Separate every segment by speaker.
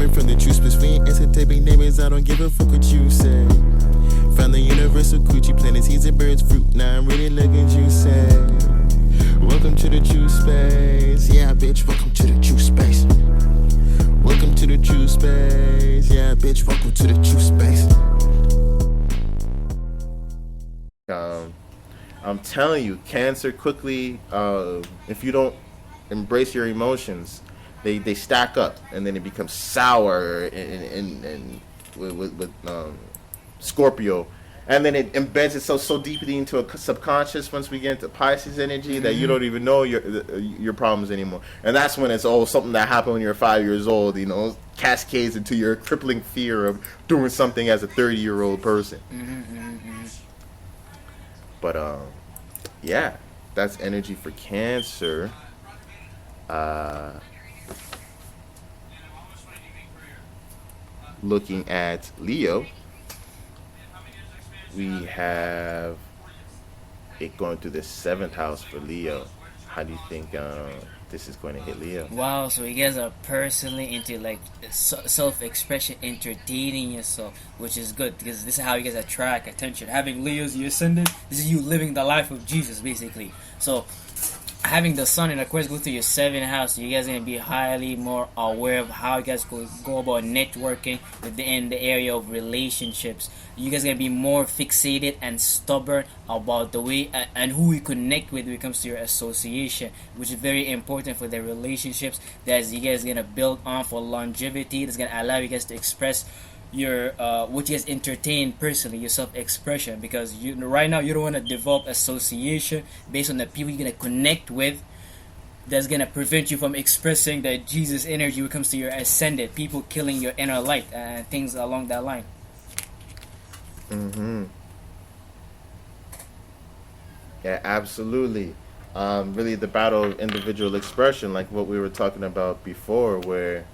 Speaker 1: Coming from the true space, we ain't entertaining neighbors. I don't give a fuck what you say. Found the universal coochie, planting seeds and birds fruit. Now I'm really looking juicy. Welcome to the true space. Yeah, bitch, welcome to the true space. Welcome to the true space. Yeah, bitch, welcome to the true space.
Speaker 2: I'm telling you, Cancer quickly, if you don't embrace your emotions, they stack up, and then it becomes sour and with Scorpio, and then it embeds itself so deeply into a subconscious once we get into Pisces energy that you don't even know your problems anymore. And that's when it's something that happened when you're 5 years old, cascades into your crippling fear of doing something as a 30-year-old person. But yeah, that's energy for Cancer. Looking at Leo, we have it going through the 7th house for Leo. How do you think this is going to hit Leo?
Speaker 3: Wow, so you guys are personally into like self-expression, entertaining yourself, which is good because this is how you guys attract attention. Having Leo's your ascendant, this is you living the life of Jesus, basically. So having the sun in Aquarius go through your 7th house, you guys are going to be highly more aware of how you guys go about networking within the area of relationships. You guys are going to be more fixated and stubborn about the way and who you connect with when it comes to your association, which is very important for the relationships that you guys are going to build on for longevity. That's going to allow you guys to express your what you guys entertain personally, your self-expression, because right now you don't want to develop association based on the people you're going to connect with. That's going to prevent you from expressing the Jesus energy when it comes to your ascendant, people killing your inner light and things along that line.
Speaker 2: Yeah, absolutely. Really the battle of individual expression, like what we were talking about before, where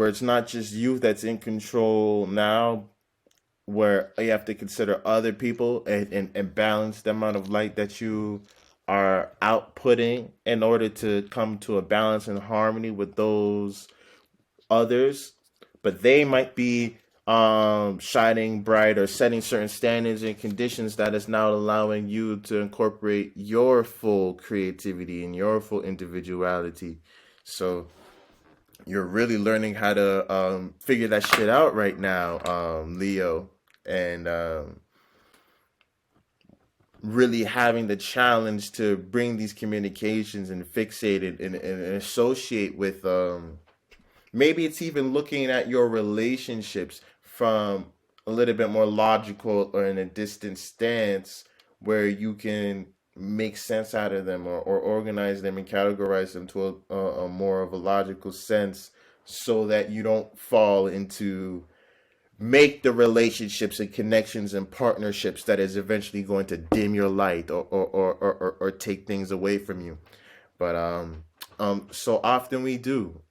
Speaker 2: it's not just you that's in control now, where you have to consider other people and balance the amount of light that you are outputting in order to come to a balance and harmony with those others. But they might be shining bright or setting certain standards and conditions that is now allowing you to incorporate your full creativity and your full individuality. So you're really learning how to figure that shit out right now, Leo, and really having the challenge to bring these communications and fixate it and associate with maybe it's even looking at your relationships from a little bit more logical or in a distant stance where you can make sense out of them or organize them and categorize them to a more of a logical sense, so that you don't fall into make the relationships and connections and partnerships that is eventually going to dim your light or take things away from you. But so often we do.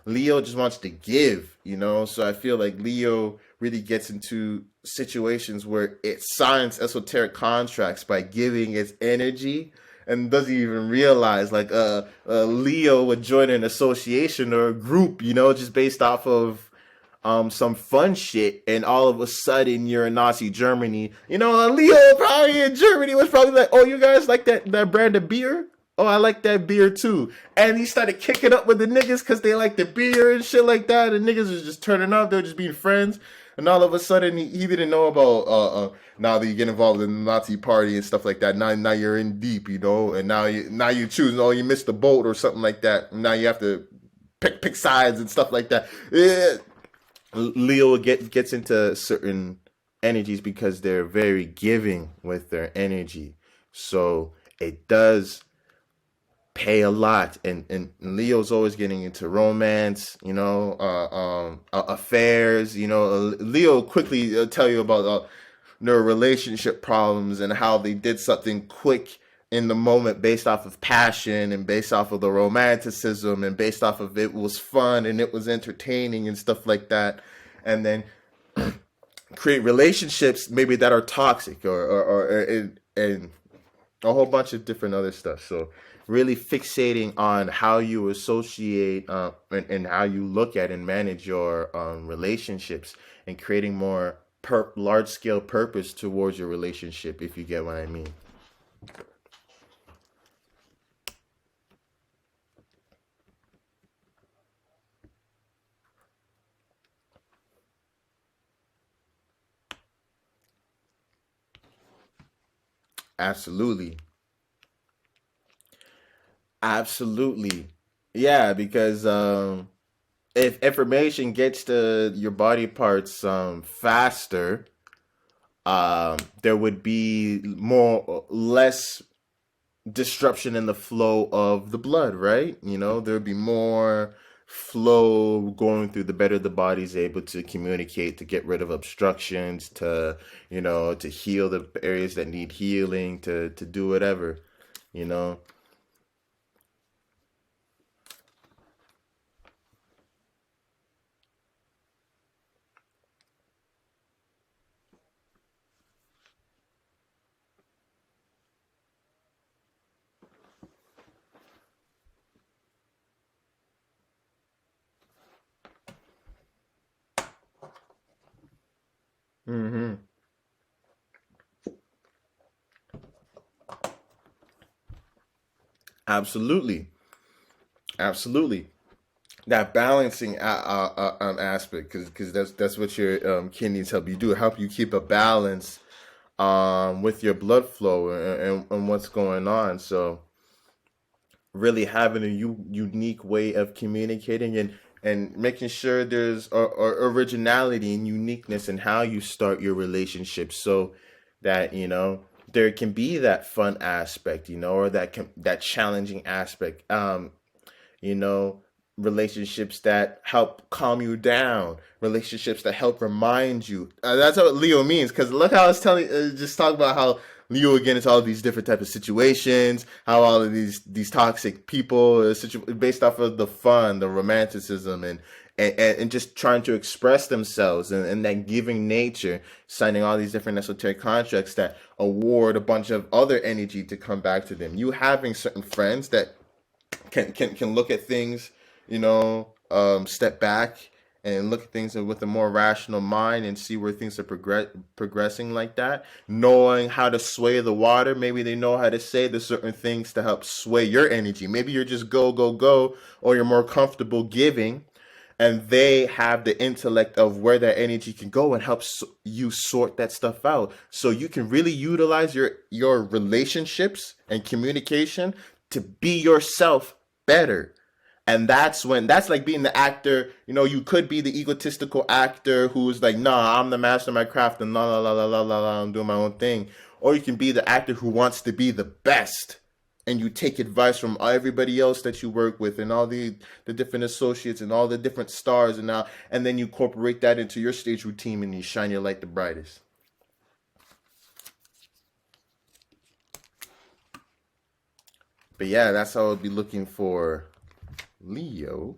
Speaker 2: Leo just wants to give, so I feel like Leo really gets into situations where it signs esoteric contracts by giving its energy and doesn't even realize, like Leo would join an association or a group, just based off of some fun shit, and all of a sudden you're in Nazi Germany. Leo probably in Germany was probably like, oh, you guys like that brand of beer? Oh, I like that beer too. And he started kicking up with the niggas because they like the beer and shit like that. And niggas was just turning up. They were just being friends. And all of a sudden, he didn't know about now that you get involved in the Nazi party and stuff like that. Now you're in deep, and now you choose. Oh, you missed the boat or something like that. And now you have to pick sides and stuff like that. Yeah. Leo gets into certain energies because they're very giving with their energy. So it does pay a lot, and Leo's always getting into romance, affairs. Leo quickly tell you about their relationship problems and how they did something quick in the moment based off of passion and based off of the romanticism and based off of it was fun and it was entertaining and stuff like that, and then create relationships maybe that are toxic or a whole bunch of different other stuff. So really fixating on how you associate and how you look at and manage your relationships, and creating more large scale purpose towards your relationship, if you get what I mean. Absolutely. Absolutely. Yeah, because if information gets to your body parts faster, there would be more less disruption in the flow of the blood, right? There'd be more flow going through, the better the body's able to communicate, to get rid of obstructions, to heal the areas that need healing, to do whatever, you know. Hmm. Absolutely. Absolutely. That balancing aspect, because that's what your kidneys help you keep a balance with your blood flow, and what's going on. So really having a unique way of communicating, and making sure there's originality and uniqueness in how you start your relationship, so that there can be that fun aspect, or that challenging aspect, you know, relationships that help calm you down, relationships that help remind you. That's what Leo means. Because look how I was just talk about how Leo would get into all these different types of situations, how all of these toxic people, based off of the fun, the romanticism, and just trying to express themselves, and that giving nature, signing all these different esoteric contracts that award a bunch of other energy to come back to them. You having certain friends that can look at things, step back and look at things with a more rational mind, and see where things are progressing like that, knowing how to sway the water. Maybe they know how to say the certain things to help sway your energy. Maybe you're just go go go, or you're more comfortable giving, and they have the intellect of where that energy can go, and helps you sort that stuff out, so you can really utilize your relationships and communication to be yourself better. And that's like being the actor. You could be the egotistical actor who's like, nah, I'm the master of my craft, and la la la la la la la, I'm doing my own thing. Or you can be the actor who wants to be the best, and you take advice from everybody else that you work with, and all the different associates, and all the different stars, and then you incorporate that into your stage routine, and you shine your light the brightest. But yeah, that's how I'll be looking for Leo.